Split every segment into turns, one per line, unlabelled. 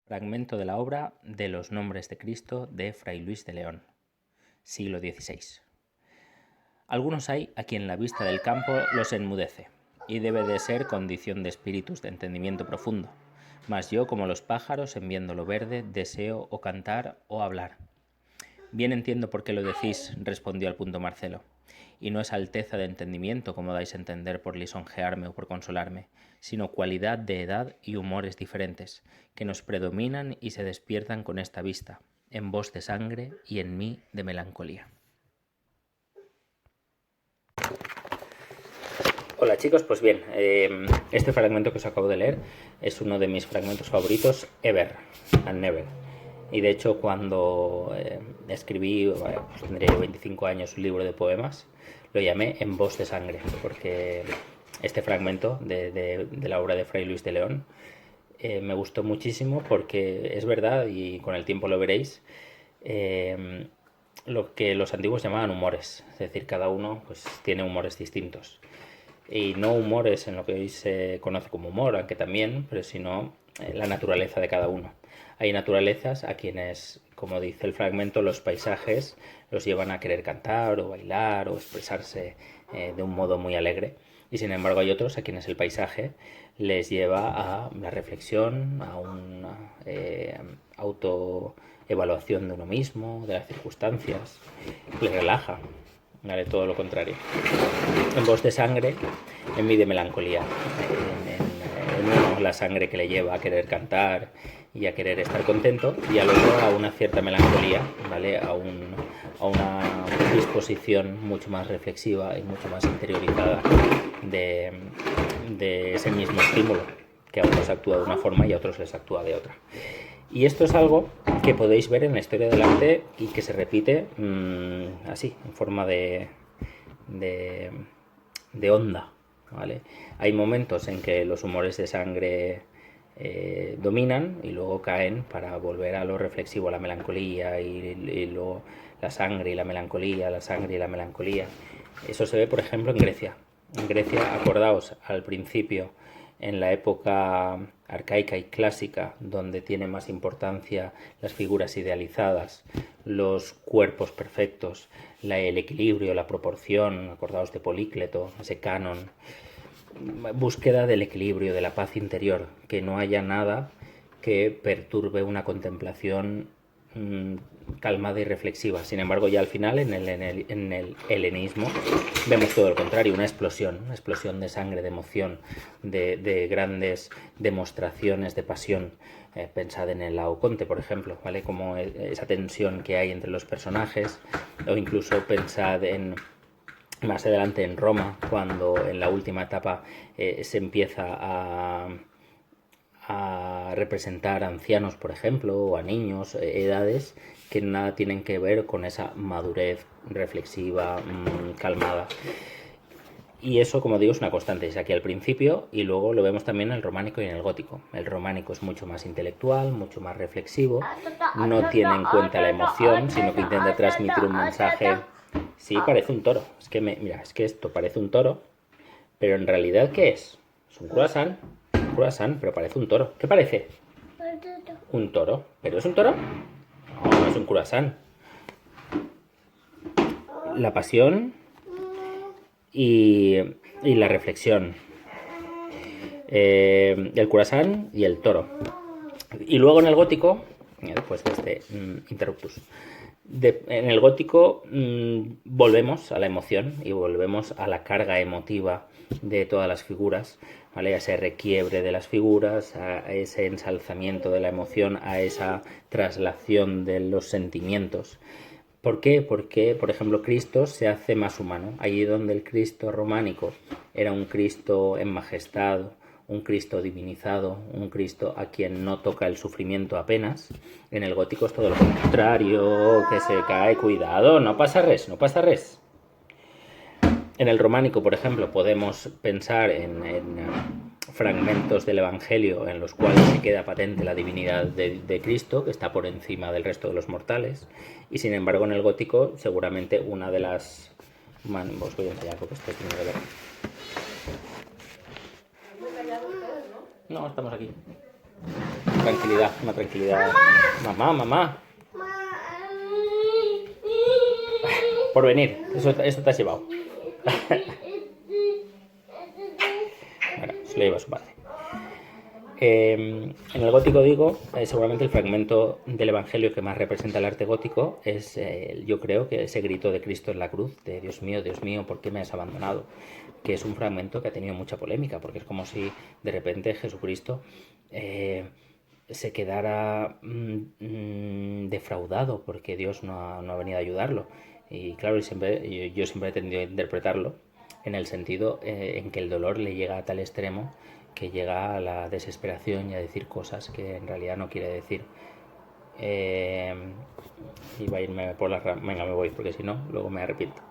Fragmento de la obra de los nombres de Cristo de Fray Luis de León, siglo XVI. Algunos hay a quien la vista del campo los enmudece, y debe de ser condición de espíritus de entendimiento profundo. Mas yo, como los pájaros, en viendo lo verde, deseo o cantar o hablar. Bien entiendo por qué lo decís, respondió al punto Marcelo, y no es alteza de entendimiento, como dais a entender por lisonjearme o por consolarme, sino cualidad de edad y humores diferentes, que nos predominan y se despiertan con esta vista, en vos de sangre y en mí de melancolía. Hola chicos, pues bien, este fragmento que os acabo de leer es uno de mis fragmentos favoritos ever and never. Y de hecho cuando escribí, pues tendría 25 años, un libro de poemas, lo llamé En voz de sangre, porque este fragmento de la obra de Fray Luis de León me gustó muchísimo porque es verdad, y con el tiempo lo veréis, lo que los antiguos llamaban humores, es decir, cada uno pues tiene humores distintos. Y no humores en lo que hoy se conoce como humor, aunque también, pero sino la naturaleza de cada uno. Hay naturalezas a quienes, como dice el fragmento, los paisajes los llevan a querer cantar o bailar o expresarse de un modo muy alegre. Y sin embargo hay otros a quienes el paisaje les lleva a la reflexión, a una autoevaluación de uno mismo, de las circunstancias, les relaja. Vale, todo lo contrario. En voz de sangre, en mí de melancolía. En uno la sangre que le lleva a querer cantar y a querer estar contento, y al otro a una cierta melancolía, ¿vale? A una disposición mucho más reflexiva y mucho más interiorizada de ese mismo estímulo, que a unos actúa de una forma y a otros les actúa de otra. Y esto es algo que podéis ver en la historia del arte y que se repite así, en forma de onda, ¿vale? Hay momentos en que los humores de sangre dominan y luego caen para volver a lo reflexivo, a la melancolía y luego la sangre y la melancolía, la sangre y la melancolía. Eso se ve, por ejemplo, en Grecia. En Grecia, acordaos, al principio, en la época arcaica y clásica, donde tiene más importancia las figuras idealizadas, los cuerpos perfectos, el equilibrio, la proporción, acordaos de Polícleto, ese canon, búsqueda del equilibrio, de la paz interior, que no haya nada que perturbe una contemplación calmada y reflexiva. Sin embargo, ya al final, en el helenismo, vemos todo lo contrario, una explosión de sangre, de emoción, de grandes demostraciones de pasión. Pensad en el Laoconte, por ejemplo, ¿vale? Como esa tensión que hay entre los personajes, o incluso pensad en más adelante en Roma, cuando en la última etapa se empieza a representar a ancianos, por ejemplo, o a niños, edades que nada tienen que ver con esa madurez reflexiva, calmada. Y eso, como digo, es una constante, es aquí al principio, y luego lo vemos también en el románico y en el gótico. El románico es mucho más intelectual, mucho más reflexivo, no tiene en cuenta la emoción, sino que intenta transmitir un mensaje. Sí, parece un toro. Es que, mira, es que esto parece un toro, pero en realidad, ¿qué es? Es un croissant. Un croissant, pero parece un toro. ¿Qué parece? Un toro. ¿Pero es un toro? No, no es un croissant. La pasión y la reflexión. El croissant y el toro. Y luego en el gótico, después de este interruptus, en el gótico volvemos a la emoción y volvemos a la carga emotiva de todas las figuras, ¿vale? A ese requiebre de las figuras, a ese ensalzamiento de la emoción, a esa traslación de los sentimientos. ¿Por qué? Porque, por ejemplo, Cristo se hace más humano. Allí donde el Cristo románico era un Cristo en majestad, un Cristo divinizado, un Cristo a quien no toca el sufrimiento apenas, en el gótico es todo lo contrario, que se cae, cuidado, no pasa res, no pasa res. En el románico, por ejemplo, podemos pensar en fragmentos del Evangelio en los cuales se queda patente la divinidad de Cristo, que está por encima del resto de los mortales, y sin embargo en el gótico seguramente una de las... os voy a enseñar porque esto tiene que ver. No, estamos aquí. Tranquilidad, una tranquilidad. Mamá. Por venir, eso te has llevado. Bueno, se lo lleva a su padre. En el gótico digo, seguramente el fragmento del Evangelio que más representa el arte gótico es, yo creo, que ese grito de Cristo en la cruz, de Dios mío, ¿por qué me has abandonado? Que es un fragmento que ha tenido mucha polémica, porque es como si de repente Jesucristo se quedara defraudado porque Dios no ha venido a ayudarlo. Y claro, yo siempre he tendido a interpretarlo en el sentido en que el dolor le llega a tal extremo que llega a la desesperación y a decir cosas que en realidad no quiere decir. Iba a irme por la rama. Venga, me voy, porque si no, luego me arrepiento.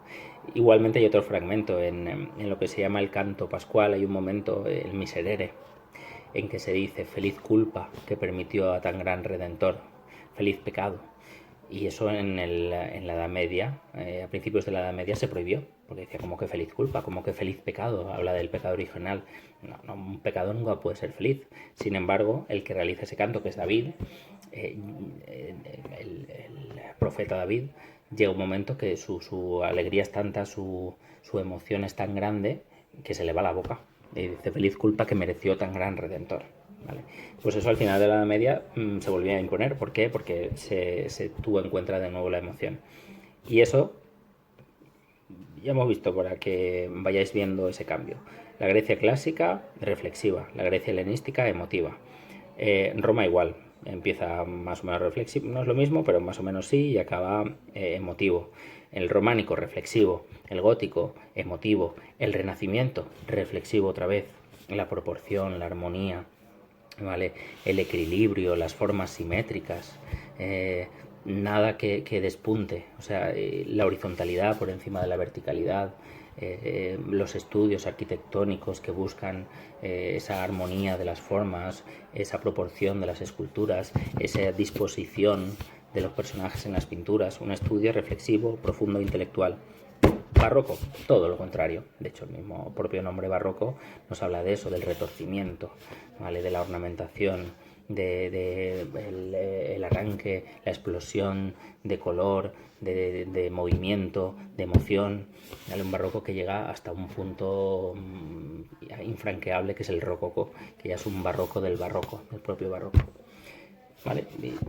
Igualmente hay otro fragmento en lo que se llama el canto pascual. Hay un momento, el miserere, en que se dice: feliz culpa que permitió a tan gran redentor, feliz pecado. Y eso en la Edad Media, a principios de la Edad Media, se prohibió, porque decía como que feliz culpa, como que feliz pecado, habla del pecado original. No, un pecado nunca puede ser feliz. Sin embargo, el que realiza ese canto, que es David, el profeta David, llega un momento que su alegría es tanta, su emoción es tan grande, que se le va la boca. Y dice: feliz culpa que mereció tan gran redentor. ¿Vale? Pues eso al final de la Edad Media se volvió a imponer. ¿Por qué? Porque se tuvo en cuenta de nuevo la emoción. Y eso ya hemos visto, para que vayáis viendo ese cambio. La Grecia clásica, reflexiva. La Grecia helenística, emotiva. Roma igual. Empieza más o menos reflexivo, no es lo mismo, pero más o menos sí, y acaba emotivo. El románico, reflexivo. El gótico, emotivo. El renacimiento, reflexivo otra vez. La proporción, la armonía, ¿vale? El equilibrio, las formas simétricas, nada que despunte, o sea, la horizontalidad por encima de la verticalidad, los estudios arquitectónicos que buscan esa armonía de las formas, esa proporción de las esculturas, esa disposición de los personajes en las pinturas, un estudio reflexivo, profundo e intelectual. Barroco, todo lo contrario. De hecho, el mismo propio nombre barroco nos habla de eso, del retorcimiento, ¿vale? De la ornamentación, el arranque, la explosión de color, de movimiento, de emoción. ¿Vale? Un barroco que llega hasta un punto infranqueable, que es el rococó, que ya es un barroco del barroco, del propio barroco. ¿Vale?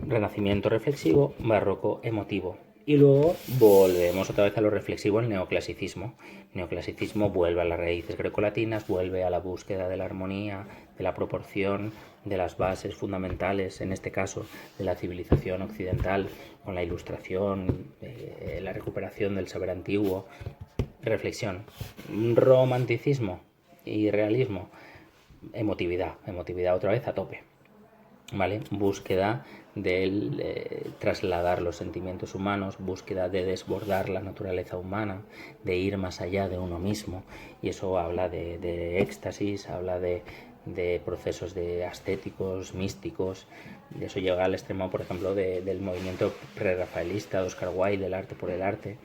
Renacimiento reflexivo, barroco emotivo. Y luego volvemos otra vez a lo reflexivo, el neoclasicismo. El neoclasicismo vuelve a las raíces grecolatinas, vuelve a la búsqueda de la armonía, de la proporción, de las bases fundamentales, en este caso de la civilización occidental, con la ilustración, la recuperación del saber antiguo. Reflexión. Romanticismo y realismo. Emotividad otra vez a tope. ¿Vale? Búsqueda de trasladar los sentimientos humanos, búsqueda de desbordar la naturaleza humana, de ir más allá de uno mismo. Y eso habla de éxtasis, habla de procesos de ascéticos, místicos. De eso llega al extremo, por ejemplo, del movimiento prerrafaelista de Oscar Wilde, del arte por el arte.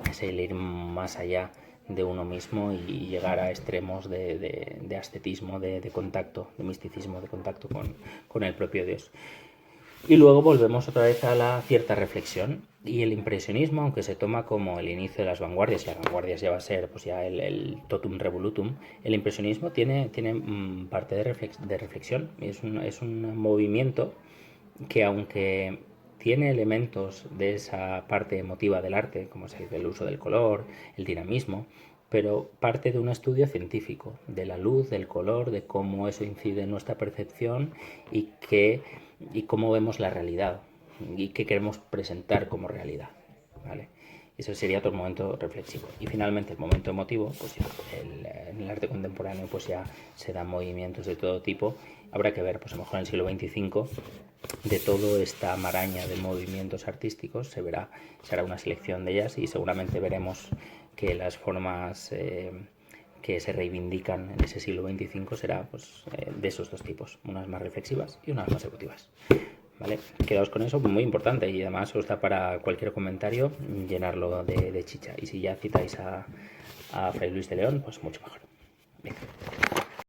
Es el ir más allá de uno mismo y llegar a extremos de ascetismo, de contacto, de misticismo, de contacto con el propio Dios. Y luego volvemos otra vez a la cierta reflexión. Y el impresionismo, aunque se toma como el inicio de las vanguardias, y las vanguardias ya va a ser pues ya el totum revolutum, el impresionismo tiene parte de reflexión. Es un movimiento que, aunque tiene elementos de esa parte emotiva del arte, como es el uso del color, el dinamismo, pero parte de un estudio científico, de la luz, del color, de cómo eso incide en nuestra percepción y cómo vemos la realidad y qué queremos presentar como realidad, ¿vale? Eso sería otro momento reflexivo. Y finalmente el momento emotivo, pues ya en el arte contemporáneo pues ya se dan movimientos de todo tipo. Habrá que ver, pues a lo mejor en el siglo XXV, de toda esta maraña de movimientos artísticos, se hará una selección de ellas y seguramente veremos que las formas que se reivindican en ese siglo XXV será pues, de esos dos tipos, unas más reflexivas y unas más emotivas. ¿Vale? Quedaos con eso, muy importante, y además os da para cualquier comentario llenarlo de chicha. Y si ya citáis a Fray Luis de León, pues mucho mejor. Bien.